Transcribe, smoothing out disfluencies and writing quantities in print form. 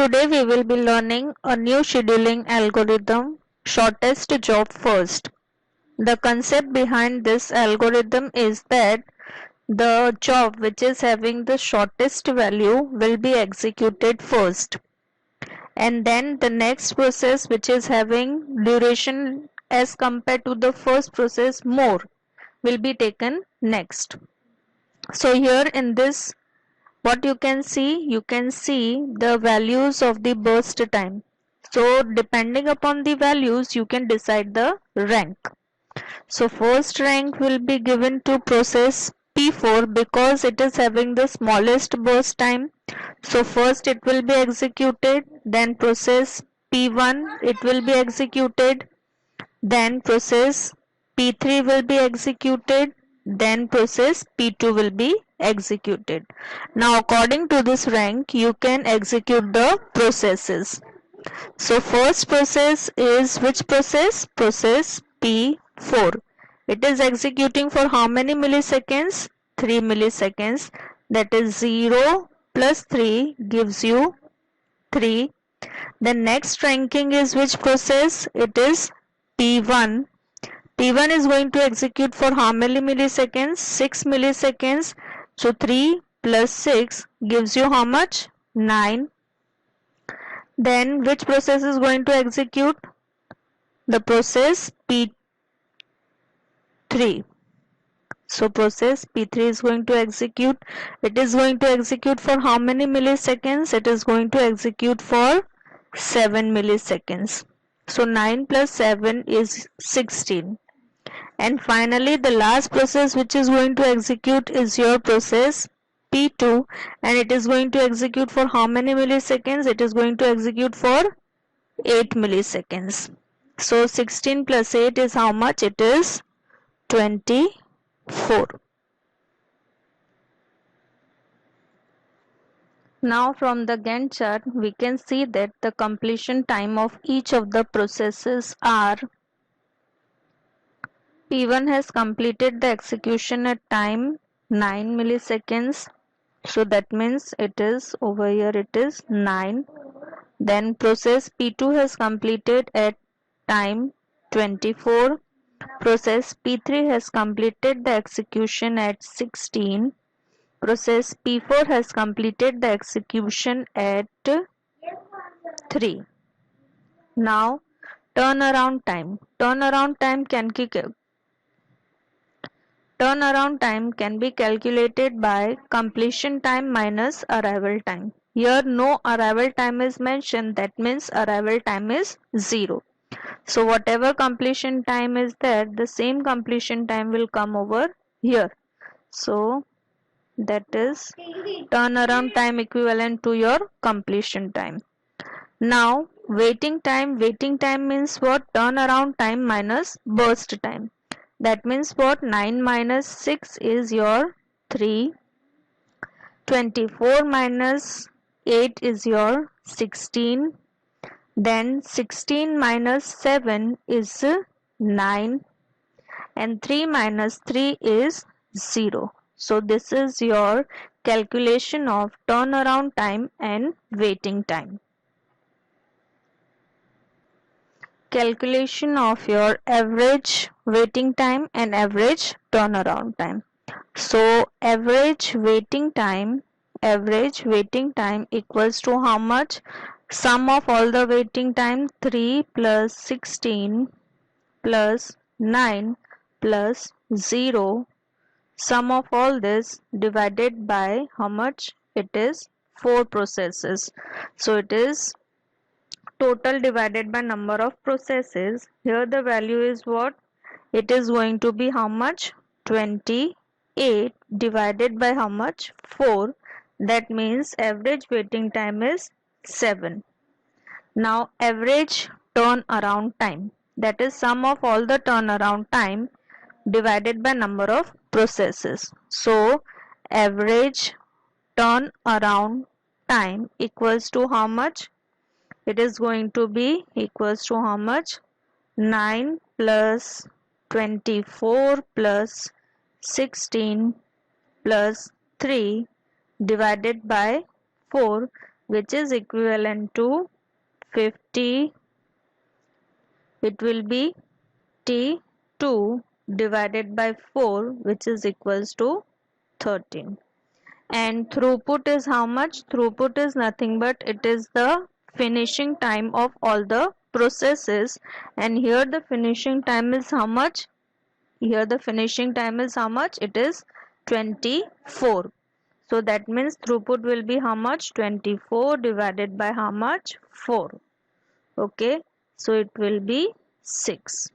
Today we will be learning a new scheduling algorithm, shortest job first. The concept behind this algorithm is that the job which is having the shortest value will be executed first, and then the next process which is having duration as compared to the first process more will be taken next. So here in this, what you can see the values of the burst time. So depending upon the values you can decide the rank. So first rank will be given to process P4 because it is having the smallest burst time. So first it will be executed, then process P1 it will be executed, then process P3 will be executed, then process P2 will be executed. Now according to this rank you can execute the processes. So first process is which process? Process P4. It is executing for how many milliseconds? 3 milliseconds. That is 0 plus 3 gives you 3. The next ranking is which process? It is P1. P1 is going to execute for how many milliseconds? 6 milliseconds. So 3 plus 6 gives you how much? 9. Then which process is going to execute? The process P3. So process P3 is going to execute. It is going to execute for how many milliseconds? It is going to execute for 7 milliseconds. So 9 plus 7 is 16. And finally the last process which is going to execute is your process P2, and it is going to execute for how many milliseconds? It is going to execute for 8 milliseconds. So 16 plus 8 is how much? It is 24. Now from the Gantt chart we can see that the completion time of each of the processes are P1 has completed the execution at time 9 milliseconds. So that means it is over here it is 9. Then process P2 has completed at time 24. Process P3 has completed the execution at 16. Process P4 has completed the execution at 3. Now turnaround time. Turnaround time can be calculated by completion time minus arrival time. Here no arrival time is mentioned, that means arrival time is 0. So whatever completion time is there, the same completion time will come over here. So that is turnaround time equivalent to your completion time. Now waiting time means what? Turnaround time minus burst time. That means what? 9 minus 6 is your 3. 24 minus 8 is your 16. Then 16 minus 7 is 9. And 3 minus 3 is 0. So this is your calculation of turnaround time and waiting time. Calculation of your average waiting time and average turnaround time. So average waiting time equals to how much? Sum of all the waiting time 3 plus 16 plus 9 plus 0. Sum of all this divided by how much? It is 4 processes. So it is total divided by number of processes. Here the value is what? It is going to be how much? 28 divided by how much? 4. That means average waiting time is 7. Now average turnaround time, that is sum of all the turnaround time divided by number of processes. So average turnaround time equals to how much? It is going to be equals to how much? 9 plus 24 plus 16 plus 3 divided by 4, which is equivalent to 50. It will be T2 divided by 4, which is equals to 13. And throughput is how much? Throughput is nothing but it is the finishing time of all the processes, and here the finishing time is how much? Here the finishing time is how much? It is 24. So that means throughput will be how much? 24 divided by how much? 4. Okay, so it will be 6.